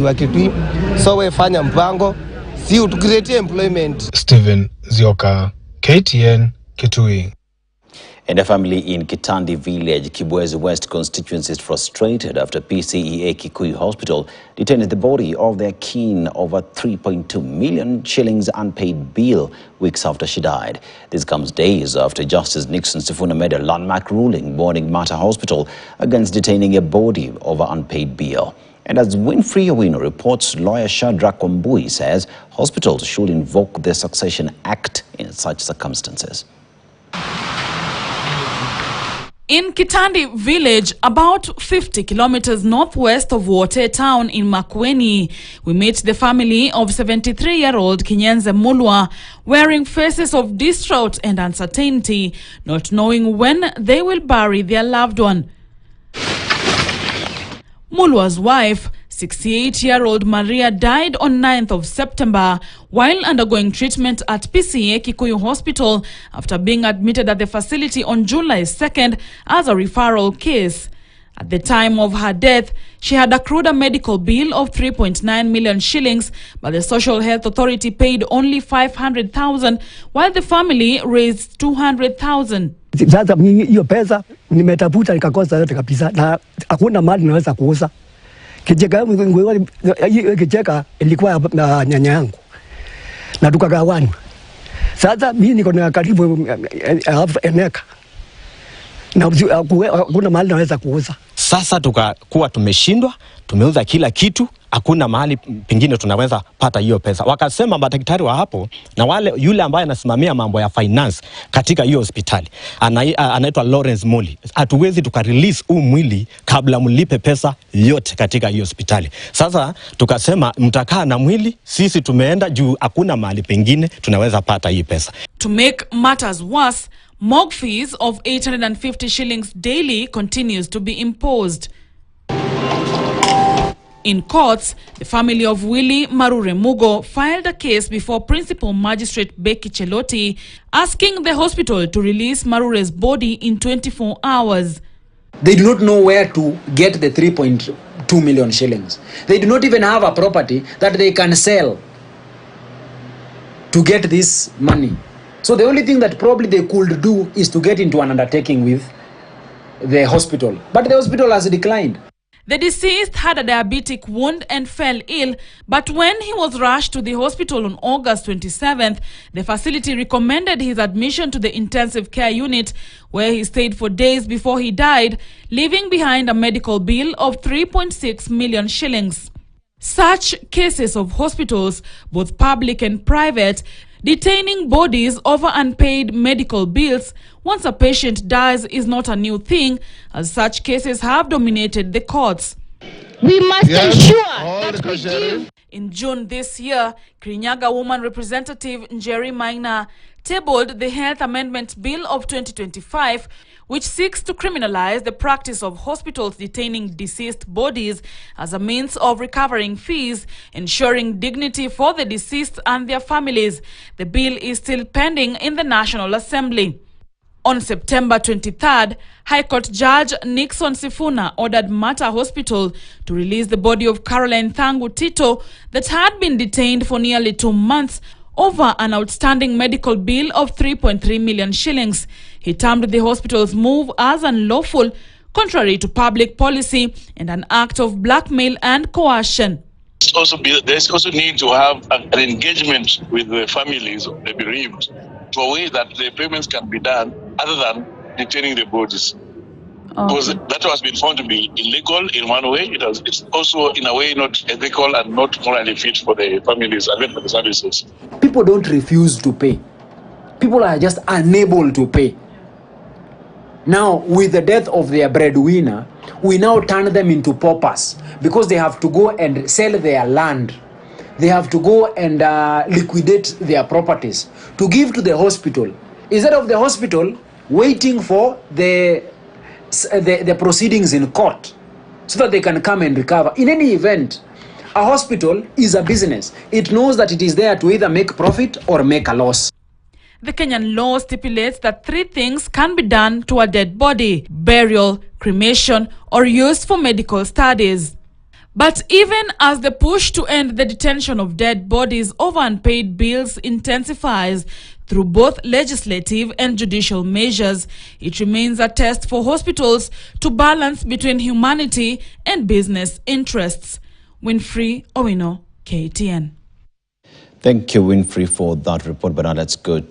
Wakitui, so we fanya mpango, si utukiretie employment. Steven Zioka, KTN, Kitui. And a family in Kitandi village, Kibwezi West constituency is frustrated after PCEA Kikuyu Hospital detained the body of their kin over 3.2 million shillings unpaid bill weeks after she died. This comes days after Justice Nixon Sifuna made a landmark ruling warning Mater Hospital against detaining a body over unpaid bill. And as Winfrey Owino reports, lawyer Shadrach Wambui says hospitals should invoke the Succession Act in such circumstances. In Kitandi village, about 50 kilometers northwest of Wote town in Makueni, we meet the family of 73-year-old Kinyenze Mulwa, wearing faces of distraught and uncertainty, not knowing when they will bury their loved one. Mulwa's wife, 68-year-old Maria, died on 9th of September while undergoing treatment at PCEA Kikuyu Hospital after being admitted at the facility on July 2nd as a referral case. At the time of her death, she had accrued a medical bill of 3.9 million shillings, but the Social Health Authority paid only 500,000, while the family raised 200,000. Sasa hiyo pesa nimetafuta nikakosa yote kabisa, na hakuna mali naweza kuuza. Kicheka ilikuwa na nyanya yangu na tukagawana. Sasa mimi niko na karibu eneka na hakuna mali naweza kuuza. Sasa tukakuwa tumeshindwa, tumeuza kila kitu, hakuna mahali pengine tunaweza pata hiyo pesa. Wakasema madaktari wa hapo na yule ambaye anasimamia mambo ya finance katika hiyo hospitali anaitwa Lawrence Moli, hatuwezi tukarelease huu mwili kabla mlipe pesa yote katika hiyo hospitali. Sasa tukasema mtakaa na mwili, sisi tumeenda juu hakuna mahali pengine tunaweza pata hii pesa. To make matters worse, morgue fees of 850 shillings daily continues to be imposed. In courts, the family of Willie Marure Mugo filed a case before Principal Magistrate Becky Cheloti, asking the hospital to release Marure's body in 24 hours. They do not know where to get the 3.2 million shillings. They do not even have a property that they can sell to get this money. So the only thing that probably they could do is to get into an undertaking with the hospital. But the hospital has declined. The deceased had a diabetic wound and fell ill, but when he was rushed to the hospital on August 27th, the facility recommended his admission to the intensive care unit, where he stayed for days before he died, leaving behind a medical bill of 3.6 million shillings. Such cases of hospitals, both public and private, detaining bodies over unpaid medical bills once a patient dies is not a new thing, as such cases have dominated the courts. We must ensure that we give. In June this year, Kirinyaga woman representative Njeri Maina tabled the Health Amendment Bill of 2025, which seeks to criminalize the practice of hospitals detaining deceased bodies as a means of recovering fees, ensuring dignity for the deceased and their families. The bill is still pending in the National Assembly. On September 23rd, High Court Judge Nixon Sifuna ordered Mater Hospital to release the body of Caroline Thangu Tito that had been detained for nearly 2 months over an outstanding medical bill of 3.3 million shillings. He termed the hospital's move as unlawful, contrary to public policy and an act of blackmail and coercion. There's also need to have an engagement with the families of the bereaved to a way that the payments can be done other than detaining the bodies. Because that has been found to be illegal in one way. It's also in a way not ethical and not morally fit for the families and for the services. People don't refuse to pay. People are just unable to pay. Now, with the death of their breadwinner, we now turn them into paupers because they have to go and sell their land. They have to go and liquidate their properties to give to the hospital. Instead of the hospital waiting for the proceedings in court so that they can come and recover. In any event, a hospital is a business. It knows that it is there to either make profit or make a loss. The Kenyan law stipulates that 3 things can be done to a dead body: burial, cremation, or used for medical studies. But even as the push to end the detention of dead bodies over unpaid bills intensifies through both legislative and judicial measures, it remains a test for hospitals to balance between humanity and business interests. Winfrey Owino, KTN. Thank you, Winfrey, for that report. But now let's go to